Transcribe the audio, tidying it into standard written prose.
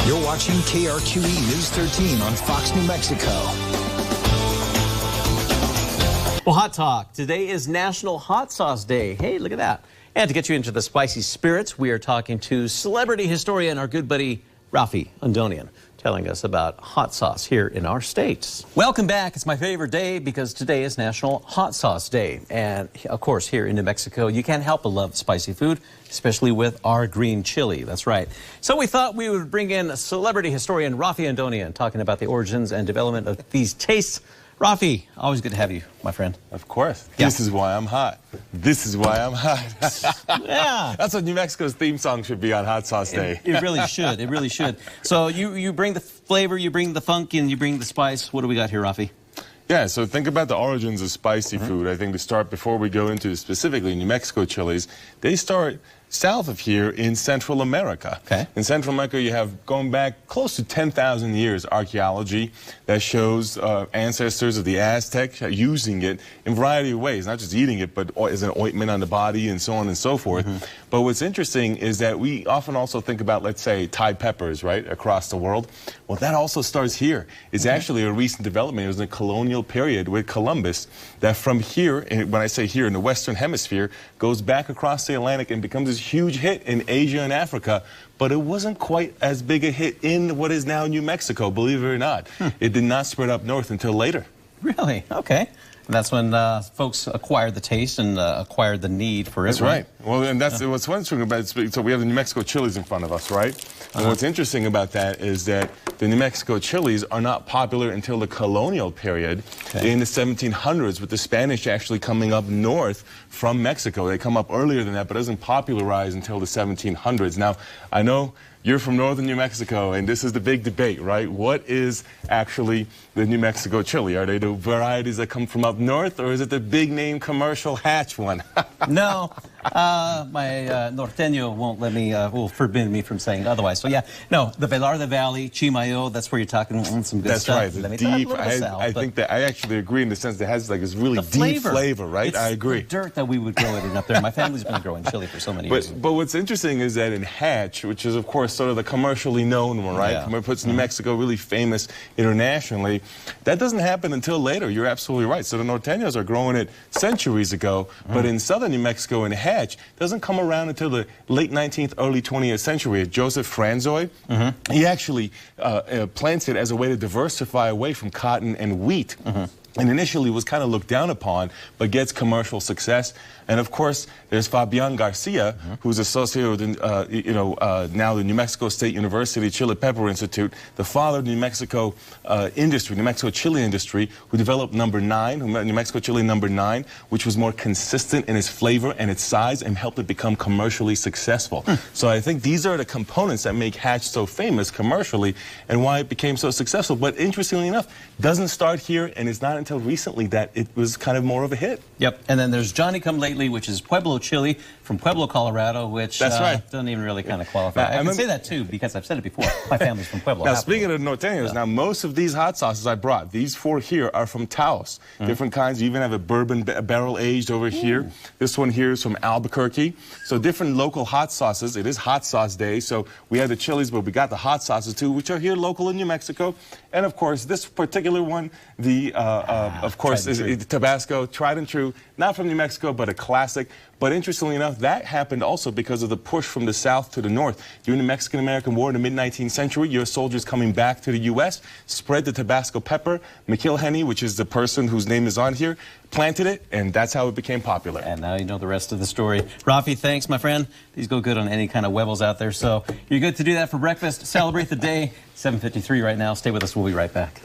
You're watching KRQE News 13 on Fox, New Mexico. Well, Hot Talk. Today is National Hot Sauce Day. Hey, look at that. And to get you into the spicy spirits, we are talking to celebrity historian, our good buddy, Raffi, Andonian, telling us about hot sauce here in our states. Welcome back. It's my favorite day because today is National Hot Sauce Day. And, of course, here in New Mexico, you can't help but love spicy food, especially with our green chili. That's right. So we thought we would bring in celebrity historian Raffi Andonian, talking about the origins and development of these tastes. Raffi, always good to have you, my friend. Of course. Yeah. This is why I'm hot. This is why I'm hot. Yeah. That's what New Mexico's theme song should be on Hot Sauce Day. It really should. It really should. So you bring the flavor, you bring the funk, and you bring the spice. What do we got here, Raffi? Yeah, so think about the origins of spicy food. I think to start, before we go into specifically New Mexico chilies, they start south of here in Central America. Okay. In Central America, you have, going back close to 10,000 years, archaeology that shows ancestors of the Aztecs using it in a variety of ways, not just eating it, but as an ointment on the body and so on and so forth. But what's interesting is that we often also think about, let's say, Thai peppers, right, across the world. Well, that also starts here. It's actually a recent development. It was in the colonial period with Columbus that from here, and when I say here in the Western Hemisphere, goes back across the Atlantic and becomes this huge hit in Asia and Africa. But it wasn't quite as big a hit in what is now New Mexico, believe it or not. It did not spread up north until later. Really? Okay. And that's when folks acquired the taste and acquired the need for it. That's right. Well, and that's what's interesting about it. So we have the New Mexico chilies in front of us, right? And what's interesting about that is that the New Mexico chilies are not popular until the colonial period in the 1700s, with the Spanish actually coming up north from Mexico. They come up earlier than that, but it doesn't popularize until the 1700s. Now, I know you're from northern New Mexico, and this is the big debate, right? What is actually the New Mexico chili? Are they the varieties that come from up north, or is it the big-name commercial hatch one? No, my norteño won't let me, will forbid me from saying otherwise. So yeah, no, the Velarde Valley, Chimayo, that's where you're talking some good stuff. That's right, deep. I think that I actually agree in the sense that it has like this really deep flavor, right? I agree. It's the dirt that we would grow it in up there. My family's been growing chili for so many years. But what's interesting is that in hatch, which is of course sort of the commercially known one, right? Yeah. It puts New Mexico really famous internationally. That doesn't happen until later. You're absolutely right. So the norteños are growing it centuries ago, but in southern New Mexico in hatch doesn't come around until the late 19th, early 20th century. Joseph Franzoy, he actually plants it as a way to diversify away from cotton and wheat. And initially was kind of looked down upon, but gets commercial success. And of course, there's Fabian Garcia, who's associated with, now the New Mexico State University Chili Pepper Institute, the father of the New Mexico industry, New Mexico chili industry, who developed number 9, New Mexico chili number 9, which was more consistent in its flavor and its size and helped it become commercially successful. So I think these are the components that make hatch so famous commercially and why it became so successful. But interestingly enough, doesn't start here, and it's not until recently that it was kind of more of a hit. Yep, and then there's Johnny Come Lately, which is Pueblo chili from Pueblo, Colorado, which doesn't even really kind of qualify. I can say that too because I've said it before. My family's from Pueblo. Now, speaking of norteños, now most of these hot sauces I brought, these 4 here are from Taos. Different kinds. You even have a bourbon barrel aged over here. This one here is from Albuquerque. So different local hot sauces. It is Hot Sauce Day, so we have the chilies, but we got the hot sauces too, which are here local in New Mexico. And of course, this particular one, of course, is Tabasco, tried and true, not from New Mexico, but a classic. But interestingly enough, that happened also because of the push from the south to the north. During the Mexican-American War in the mid-19th century, U.S. soldiers coming back to the U.S. spread the Tabasco pepper. McIlhenny, which is the person whose name is on here, planted it, and that's how it became popular. And now you know the rest of the story. Raffi, thanks, my friend. These go good on any kind of huevos out there. So you're good to do that for breakfast. Celebrate the day. 7:53 right now. Stay with us. We'll be right back.